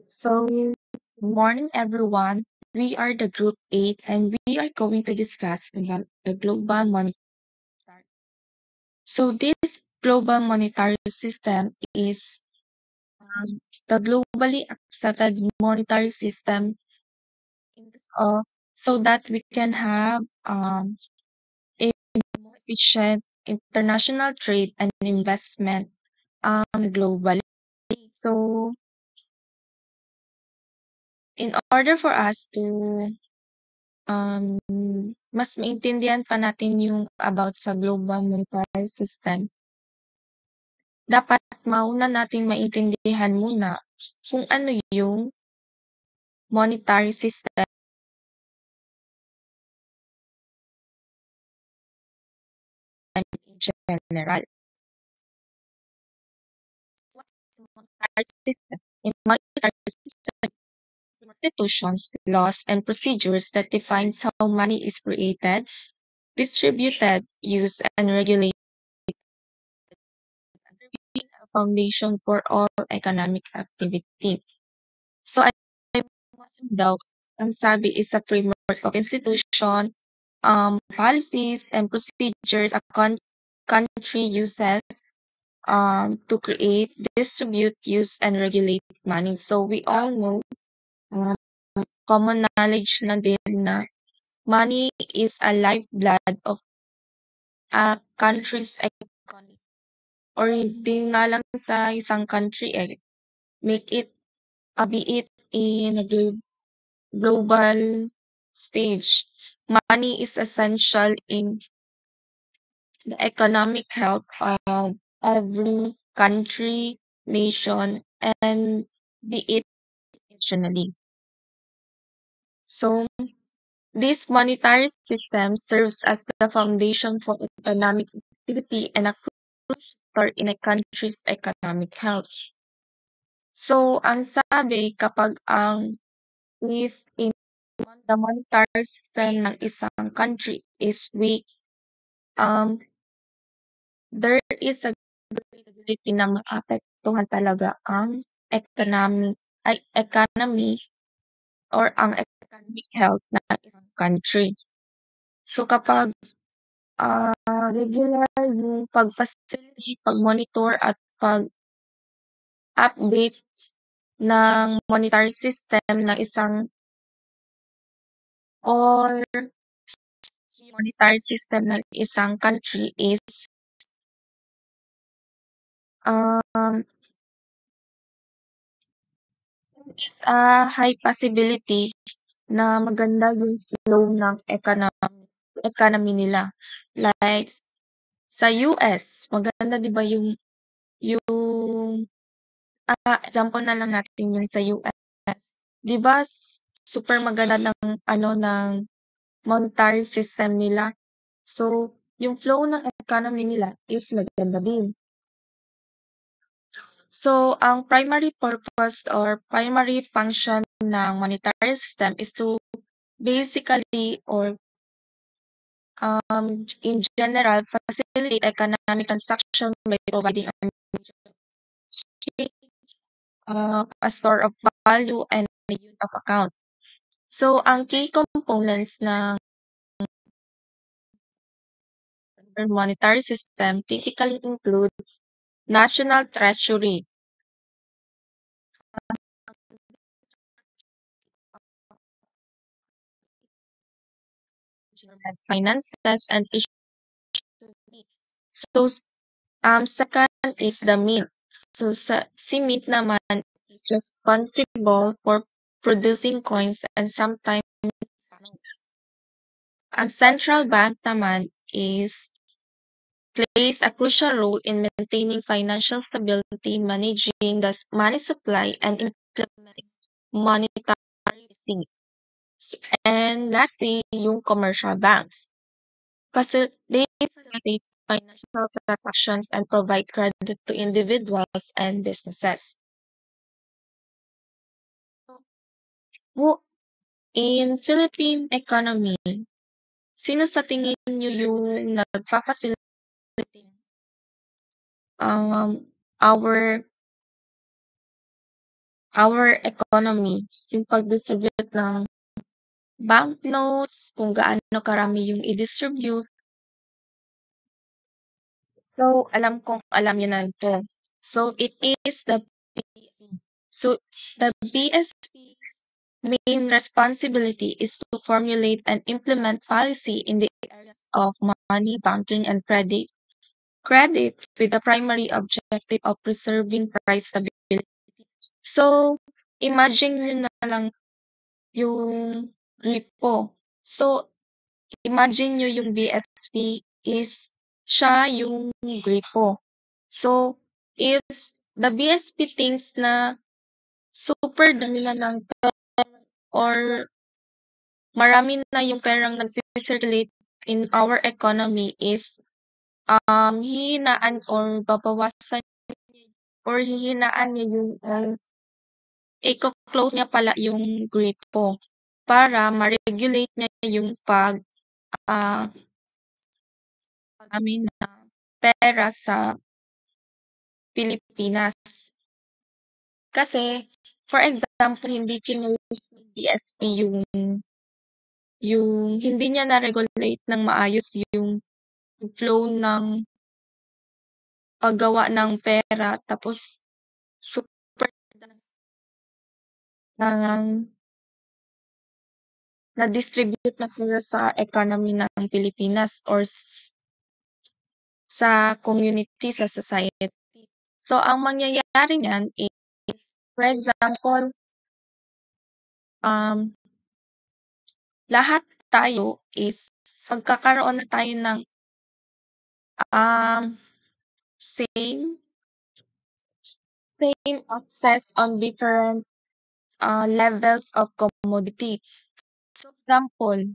So, good morning, everyone. We are the Group 8 and we are going to discuss about the global monetary. So, this global monetary system is the globally accepted monetary system so that we can have a more efficient international trade and investment globally. So, in order for us to mas maintindihan pa natin yung about sa global monetary system, dapat mauna nating maintindihan muna kung ano yung monetary system in general. What is monetary system? In monetary system, institutions, laws, and procedures that defines how money is created, distributed, used, and regulated, being a foundation for all economic activity. So, daw, ang sabi is a framework of institution, policies, and procedures a country uses to create, distribute, use, and regulate money. So we all know, um, common knowledge na din na money is a lifeblood of a country's economy. Or hindi nga lang sa isang country, make it, be it in a global stage. Money is essential in the economic health of every country, nation, and be it nationally. So, this monetary system serves as the foundation for economic activity and a crucial factor in a country's economic health. So, ang sabi kapag if in the monetary system ng isang country is weak, um, there is a possibility na maapektuhan talaga ang economy or ang economic health ng isang country. So kapag regular yung pag-facilitate, pag-monitor at pag-update ng monetary system ng isang or monetary system ng isang country um, is a high possibility na maganda yung flow ng economy nila. Like sa US, maganda 'di ba yung example na lang natin yung sa US. 'Di ba super maganda ng ng monetary system nila. So, yung flow ng economy nila is maganda din. So, ang primary purpose or primary function ng monetary system is to basically or in general, facilitate economic transaction by providing a store of value and a unit of account. So, ang key components ng monetary system typically include national treasury, finances, and issue. So, second is the mint. So, si mint naman is responsible for producing coins and sometimes notes. Ang central bank naman plays a crucial role in maintaining financial stability, managing the money supply, and implementing monetary policy. And lastly, yung commercial banks. They facilitate financial transactions and provide credit to individuals and businesses. Wo in Philippine economy, sino sa tingin niyo yung nagfa-facilitate our our economy, yung pag-distribute ng banknotes, kung gaano karami yung i-distribute. So, alam niyo na 'to. So, it is the BSP. So, the BSP's main responsibility is to formulate and implement policy in the areas of money, banking, and credit with the primary objective of preserving price stability. So, imagine niyo na lang yung repo. So, imagine niyo yung BSP is siya yung repo. So, if the BSP thinks na super dami na ng or marami na yung perang nagsi-circulate in our economy is, hihinaan or babawasan or hihinaan niya yung, iko-close niya pala yung gripo para ma-regulate niya yung ah, pag-amin ng pera sa Pilipinas. Kasi, for example, hindi kinulus ng BSP yung hindi niya na-regulate ng maayos yung flow ng paggawa ng pera tapos super ng na-distribute na pera sa economy ng Pilipinas or sa community, sa society. So, ang mangyayari niyan is, for example, um, lahat tayo is magkakaroon na tayo ng, um, same same access on different, levels of commodity. So, example,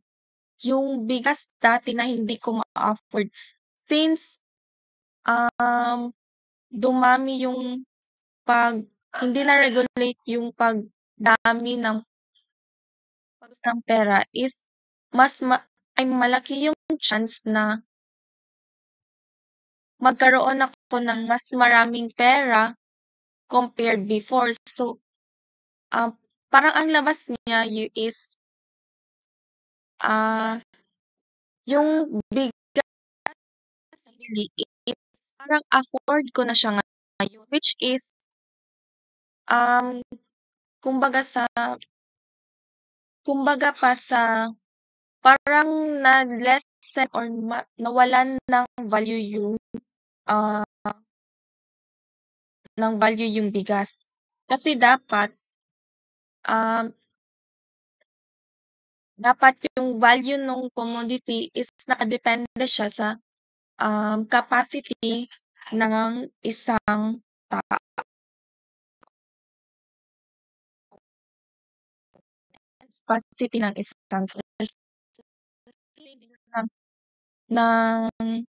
yung bigas dati na hindi ko ma-afford since, dumami yung hindi na-regulate yung pagdami ng pera is mas malaki yung chance na magkaroon ako ng mas maraming pera compared before. So, parang ang labas niya is, ah, yung bigas na bili is parang afford ko na siya ngayon, which is, um, kumbaga sa kumbaga pa sa parang na-lessen or nawalan ah, ng value yung bigas. Kasi um, dapat yung value nung commodity is nakadepende siya sa, capacity ng isang capacity ng isang ng ng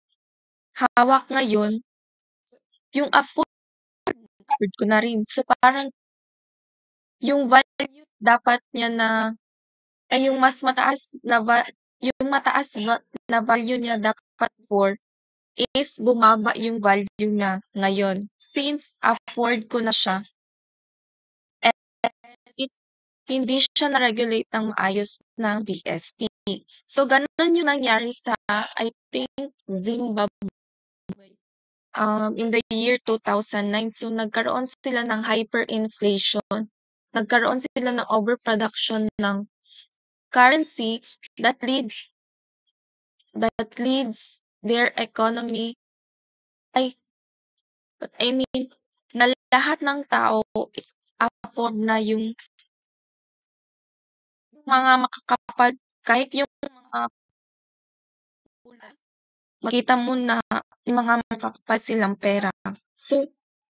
hawak ngayon, yung afford ko na rin. So, parang yung value dapat niya na ay yung mas mataas na yung mataas na value niya dapat before is bumaba yung value niya ngayon since afford ko na siya and since hindi siya na-regulate ng maayos ng BSP. So, gano'n yung nangyari sa I think Zimbabwe, in the year 2009. So, nagkaroon sila ng hyperinflation, nagkaroon sila ng overproduction ng currency that leads their economy ay I mean na lahat ng tao is afford na yung mga makakapal kahit yung mga makita mo na yung mga makakapal silang pera. So,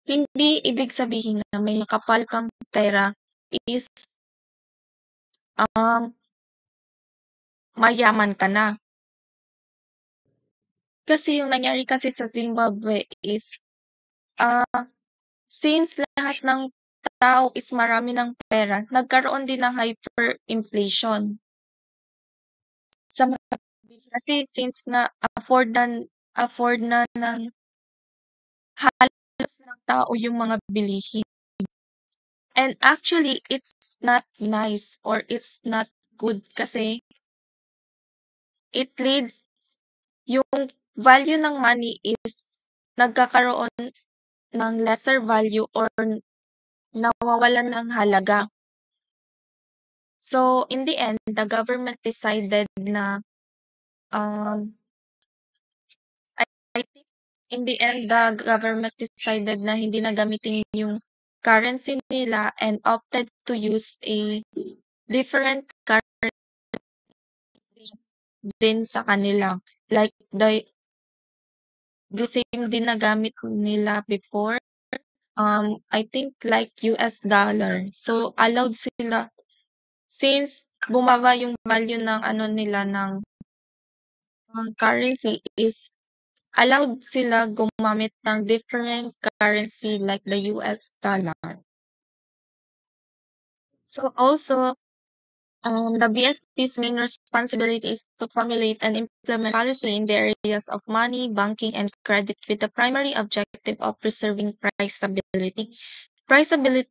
hindi ibig sabihin na may makapal kang pera is, um, mayaman ka na. Kasi yung nangyari kasi sa Zimbabwe is, since lahat ng tao is marami ng pera, nagkaroon din ng hyperinflation. Sa mga kasi since nga afford na ng halos ng tao yung mga bilihin. And actually, it's not nice or it's not good kasi it leads yung value ng money is nagkakaroon ng lesser value or nawawalan ng halaga. So, in the end, the government decided na, um, I think in the end, the government decided na hindi na gamitin yung currency nila and opted to use a different currency din sa kanila. Like the same din na gamit nila before, I think like US dollar. So, allowed sila since bumaba yung value ng ano nila ng currency is allowed sila gumamit ng different currency like the US dollar. So also, the BSP's main responsibility is to formulate and implement policy in the areas of money, banking, and credit with the primary objective of preserving price stability. Price stability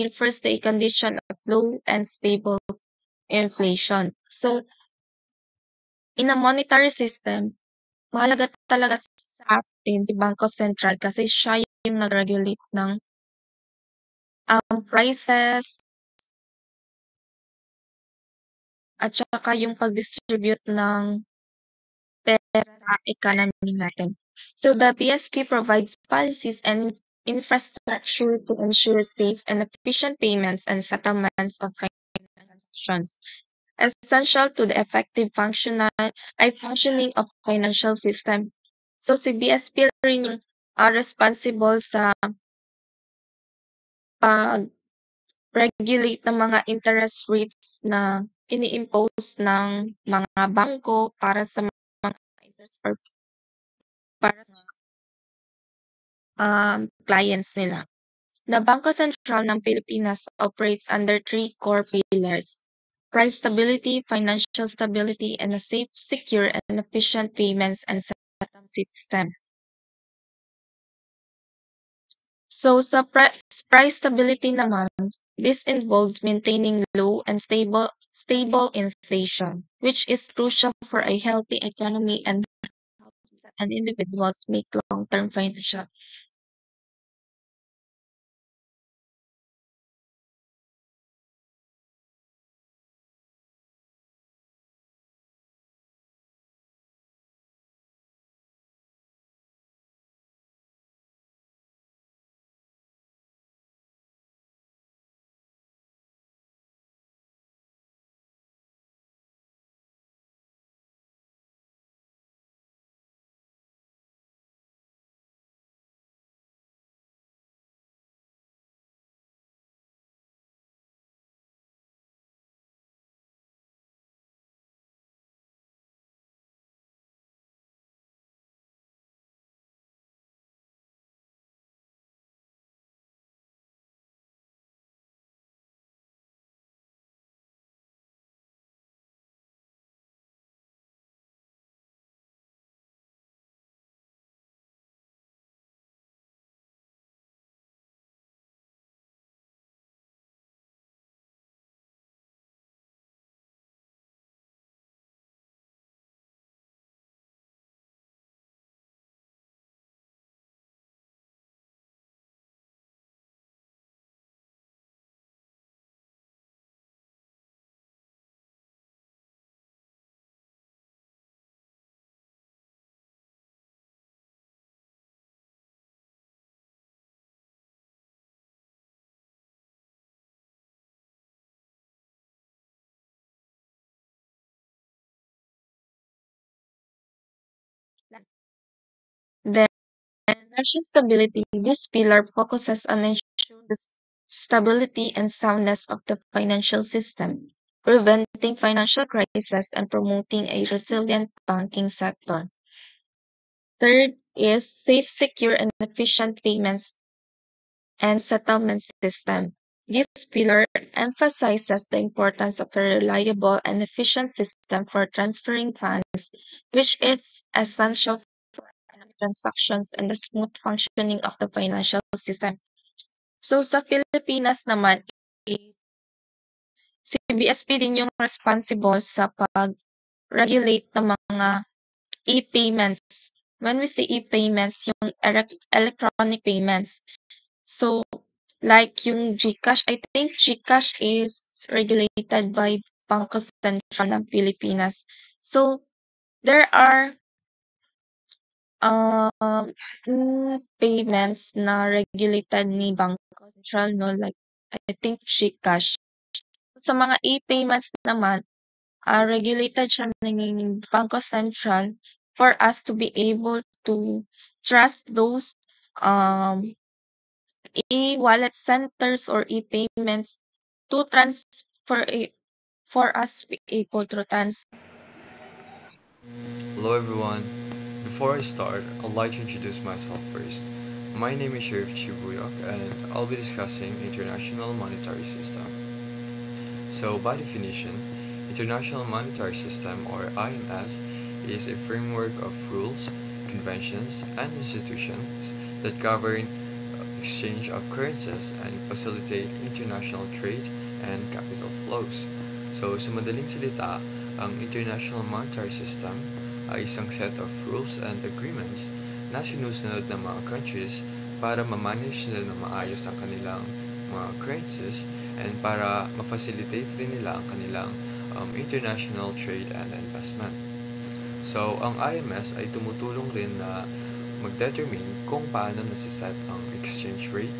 refers to a condition of low and stable inflation. So, in a monetary system, mahalaga talaga sa atin si Bangko Sentral kasi siya yung nag-regulate ng prices at saka yung pag-distribute ng pera sa economy natin. So the BSP provides policies and infrastructure to ensure safe and efficient payments and settlements of financial transactions, essential to the effective functioning of financial system. So si BSP rin yung responsible sa pag-regulate ng mga interest rates na ini-impose ng mga bangko para sa mga users or para sa clients nila. The Bangko Sentral ng Pilipinas operates under three core pillars: price stability, financial stability, and a safe, secure, and efficient payments and settlement system. So sa price stability naman, this involves maintaining low and stable inflation, which is crucial for a healthy economy and individuals make long-term financial. Then financial stability, this pillar focuses on ensuring the stability and soundness of the financial system, preventing financial crisis and promoting a resilient banking sector. Third is safe, secure, and efficient payments and settlement system. This pillar emphasizes the importance of a reliable and efficient system for transferring funds, which is essential for economic transactions and the smooth functioning of the financial system. So sa Pilipinas naman is si BSP din yung responsible sa pag-regulate ng mga e-payments. When we say e-payments, yung electronic payments. So like yung GCash, I think GCash is regulated by Bangko Sentral ng Pilipinas. So there are payments na regulated ni Bangko Sentral, no, like I think GCash. Sa mga e-payments naman, regulated siya ng Bangko Sentral for us to be able to trust those um e-wallet centers or e-payments to transfer for us to be able to transfer. Hello everyone. Before I start, I'd like to introduce myself first. My name is Sheriff Chibuyok and I'll be discussing International Monetary System. So by definition, International Monetary System or IMS is a framework of rules, conventions, and institutions that govern exchange of currencies and facilitate international trade and capital flows. So sa madaling salita, ang International Monetary System ay isang set of rules and agreements na sinusunod ng mga countries para ma-manage nila ng maayos ang kanilang mga currencies and para ma-facilitate rin nila ang kanilang international trade and investment. So, ang IMS ay tumutulong rin na mag-determine kung paano nasiset ang exchange rate,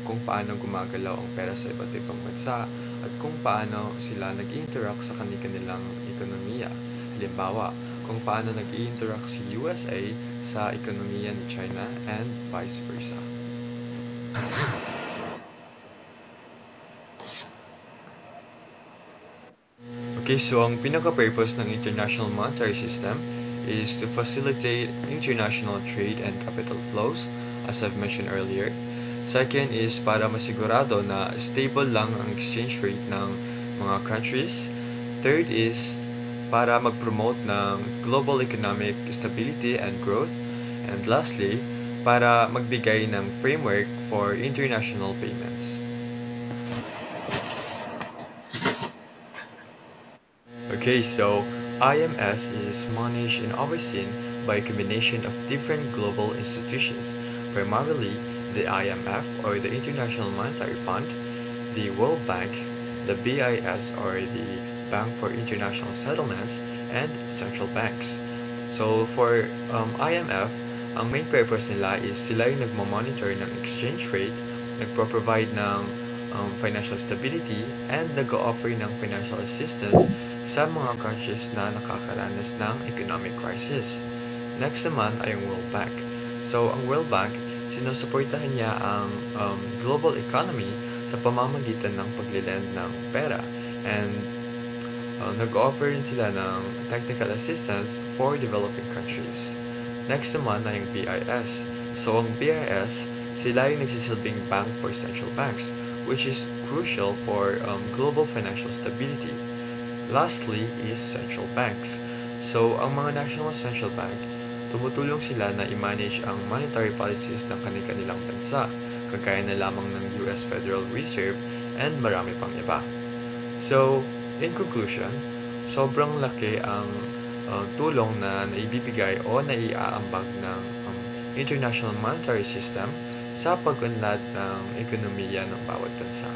kung paano gumagalaw ang pera sa iba't ibang bansa, at kung paano sila nag-interact sa kanilang ekonomiya. Halimbawa, kung paano nag-interact si USA sa ekonomiya ni China and vice versa. Okay, so ang pinaka-purpose ng International Monetary System is to facilitate international trade and capital flows, as I've mentioned earlier. Second is para masigurado na stable lang ang exchange rate ng mga countries. Third is para mag-promote ng global economic stability and growth. And lastly, para magbigay ng framework for international payments. Okay, so IMS is managed and overseen by a combination of different global institutions, primarily the IMF or the International Monetary Fund, the World Bank, the BIS or the Bank for International Settlements, and central banks. So for IMF, ang main purpose nila is sila yung nagmamonitor ng exchange rate, nagpro-provide ng financial stability, and nag-offer ng financial assistance sa mga countries na nakakaranas ng economic crisis. Next naman ay ang World Bank. So, ang World Bank, sinusuportahan niya ang global economy sa pamamagitan ng paglilend ng pera. And nag-offer rin sila ng technical assistance for developing countries. Next naman ay yung BIS. So, ang BIS, sila yung nagsisilbing bank for central banks, which is crucial for global financial stability. Lastly is central banks. So, ang mga national central bank, tumutulong sila na i-manage ang monetary policies ng kanilang bansa, kagaya na lamang ng US Federal Reserve and marami pang iba. So, in conclusion, sobrang laki ang tulong na naibibigay o naiaambag ng International Monetary System sa pag-unlad ng ekonomiya ng bawat bansa.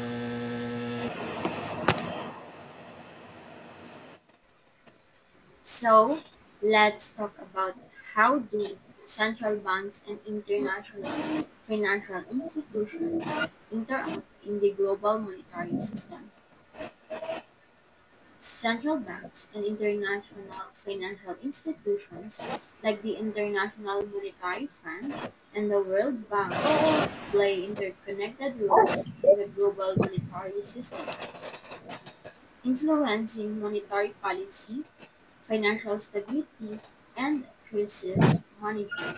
So, let's talk about how do central banks and international financial institutions interact in the global monetary system. Central banks and international financial institutions like the International Monetary Fund and the World Bank play interconnected roles in the global monetary system, influencing monetary policy, financial stability, and crisis management.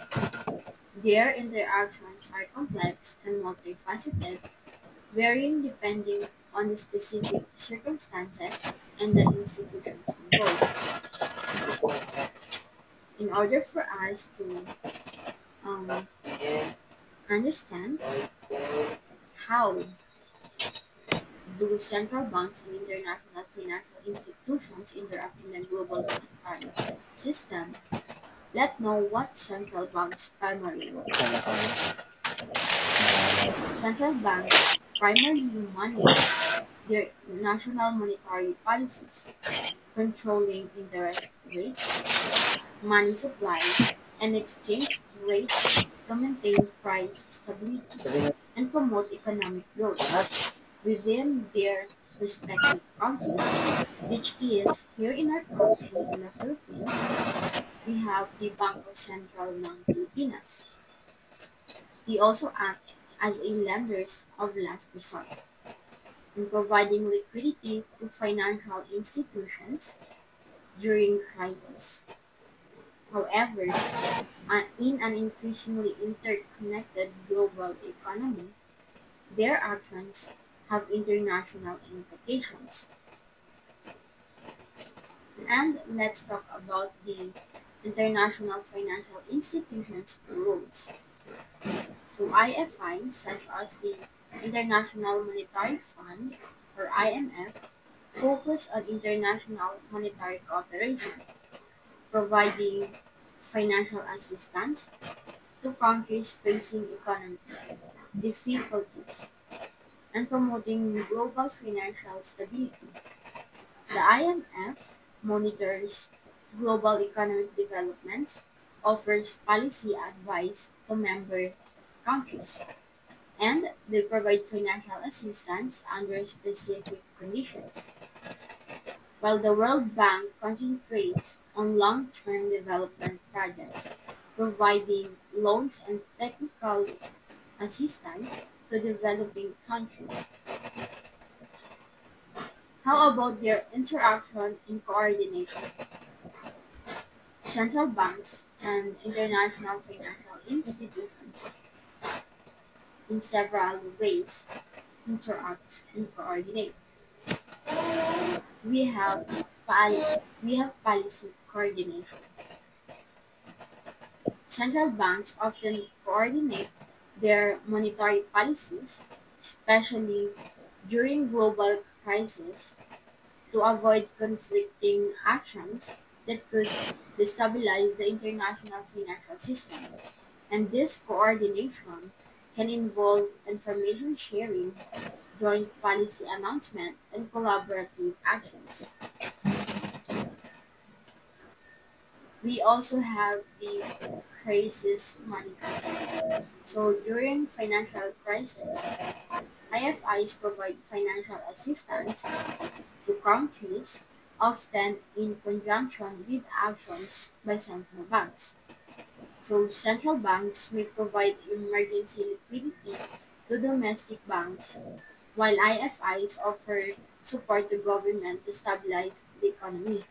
Their interactions are complex and multifaceted, varying depending on the specific circumstances and the institutions involved. In order for us to um, understand How do central banks and international financial institutions interact in the global monetary system? Let's know what central banks' primary roles. Central banks primarily manage their national monetary policies, controlling interest rates, money supply, and exchange rates to maintain price stability and promote economic growth within their respective countries, which is here in our country, in the Philippines, we have the Bangko Sentral ng Pilipinas. They also act as a lenders of last resort in providing liquidity to financial institutions during crisis. However, in an increasingly interconnected global economy, their actions have international implications. And let's talk about the international financial institutions' rules. So IFIs such as the International Monetary Fund or IMF focus on international monetary cooperation, providing financial assistance to countries facing economic difficulties and promoting global financial stability. The IMF monitors global economic developments, offers policy advice to member countries, and they provide financial assistance under specific conditions, while the World Bank concentrates on long-term development projects, providing loans and technical assistance to developing countries. How about their interaction and coordination? Central banks and international financial institutions in several ways interact and coordinate. We have pol- we have policy coordination. Central banks often coordinate their monetary policies, especially during global crises, to avoid conflicting actions that could destabilize the international financial system. And this coordination can involve information sharing, joint policy announcement, and collaborative actions. We also have the crisis management. So during financial crisis, IFIs provide financial assistance to countries, often in conjunction with actions by central banks. So central banks may provide emergency liquidity to domestic banks, while IFIs offer support to government to stabilize the economy.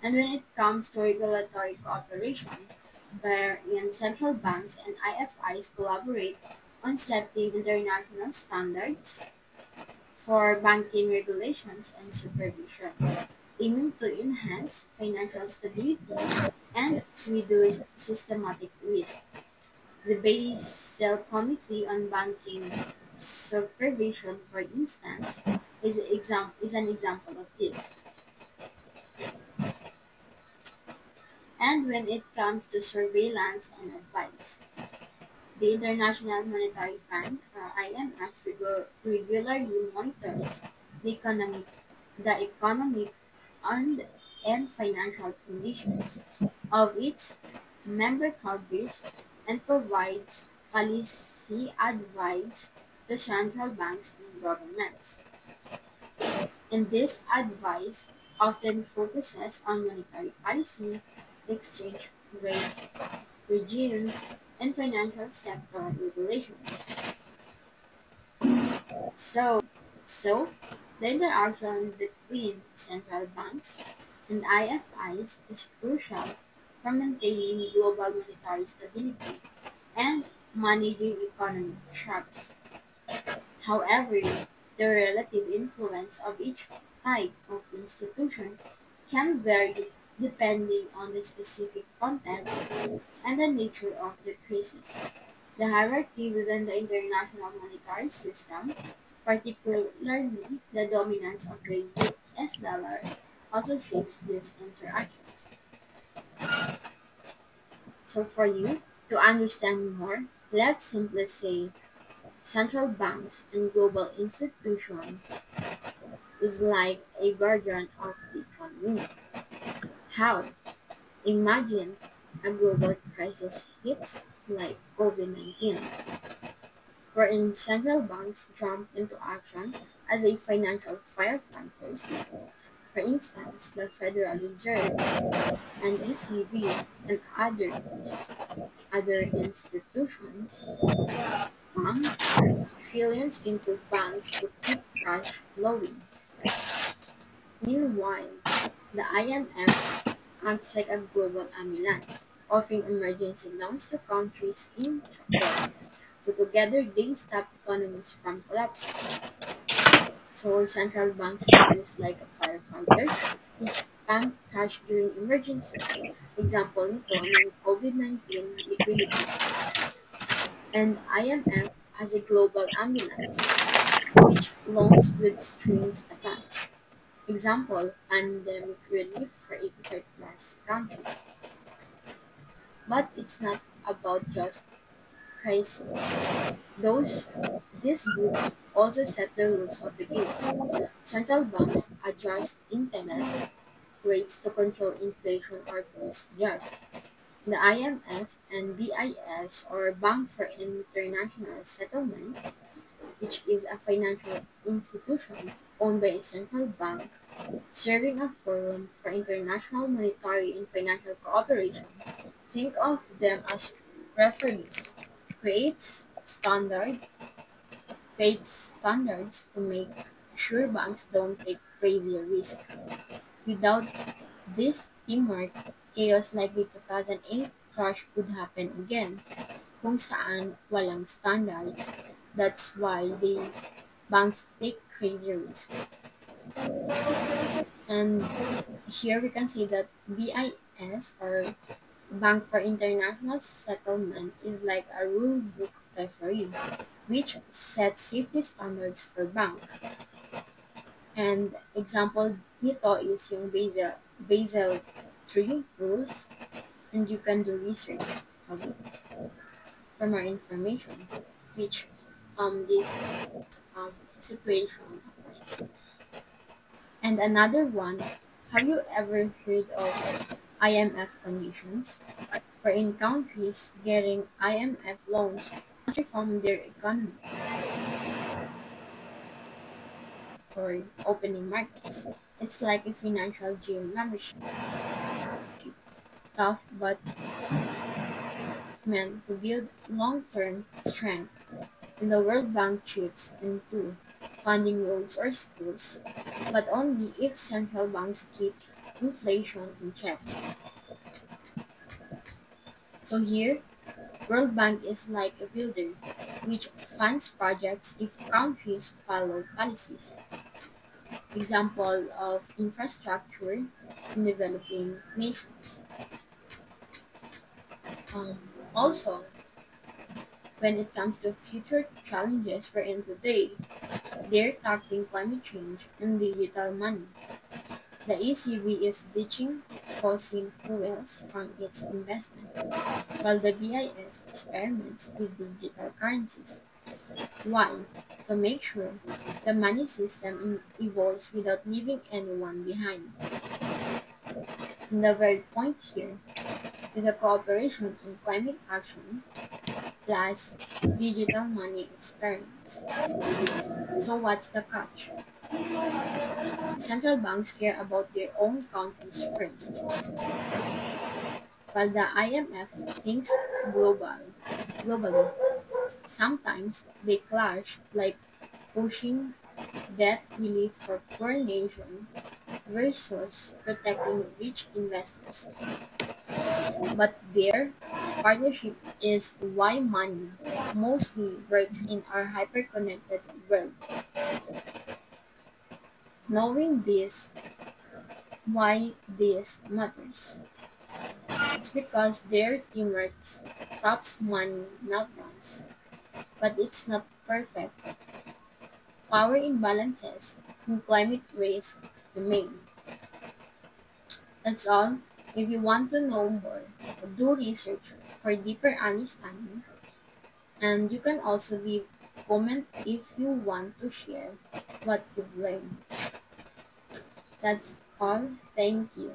And when it comes to regulatory cooperation, wherein central banks and IFIs collaborate on setting international standards for banking regulations and supervision, aiming to enhance financial stability and reduce systematic risk. The Basel Committee on Banking Supervision, for instance, is an example of this. And when it comes to surveillance and advice, the International Monetary Fund, or IMF, regularly monitors the economic and, and financial conditions of its member countries and provides policy advice to central banks and governments. And this advice often focuses on monetary policy, exchange rate regimes, and financial sector regulations. So, the interaction between central banks and IFIs is crucial for maintaining global monetary stability and managing economic shocks. However, the relative influence of each type of institution can vary depending on the specific context and the nature of the crisis. The hierarchy within the international monetary system, particularly the dominance of the US dollar, also shapes these interactions. So for you to understand more, let's simply say central banks and global institutions is like a guardian of the economy. How? Imagine a global crisis hits like COVID-19, wherein central banks jump into action as a financial firefighters. For instance, the Federal Reserve and ECB and other institutions pump trillions into banks to keep cash flowing. Meanwhile, the IMF acts like a global ambulance, offering emergency loans to countries in trouble. So together they stop economies from collapsing. So central banks stands like a firefighters, which pump cash during emergencies. Example nito nung COVID-19 liquidity. And IMF as a global ambulance, which loans with strings attached. Example, pandemic relief for 85 plus countries. But it's not about just crises. Those These groups also set the rules of the game. Central banks adjust interest rates to control inflation or boost jobs. The IMF and BIS, or Bank for International Settlements, which is a financial institution owned by a central bank, serving a forum for international monetary and financial cooperation. Think of them as referees, creates standard creates standards to make sure banks don't take crazy risk. Without this teamwork, chaos like the 2008 crash could happen again, kung saan walang standards. That's why the banks take crazy risk. And here we can see that BIS, or Bank for International Settlement, is like a rule book referee, which sets safety standards for bank. And example nito is yung Basel 3 rules, and you can do research of it for more information, which this situation applies. And another one, have you ever heard of IMF conditions, wherein countries getting IMF loans must reform their economy for opening markets? It's like a financial gym membership, tough but meant to build long-term strength. And the World Bank chips into funding roads or schools, but only if central banks keep inflation in check. So here, World Bank is like a builder, which funds projects if countries follow policies. Example of infrastructure in developing nations. Um, Also, when it comes to future challenges we're in today, they're tackling climate change and digital money. The ECB is ditching fossil fuels from its investments, while the BIS experiments with digital currencies. Why? To make sure the money system evolves without leaving anyone behind. And the very point here is the cooperation on climate action plus digital money experiments. So what's the catch? Central banks care about their own countries first, while the IMF thinks globally. Sometimes they clash, like pushing debt relief for poor nations versus protecting rich investors. But their partnership is why money mostly works in our hyper-connected world. Knowing this, why this matters. It's because their teamwork stops money meltdowns. but it's not perfect. Power imbalances and climate risk remain. That's all. If you want to know more, do research for deeper understanding, and you can also leave comment if you want to share what you've learned. That's all. Thank you.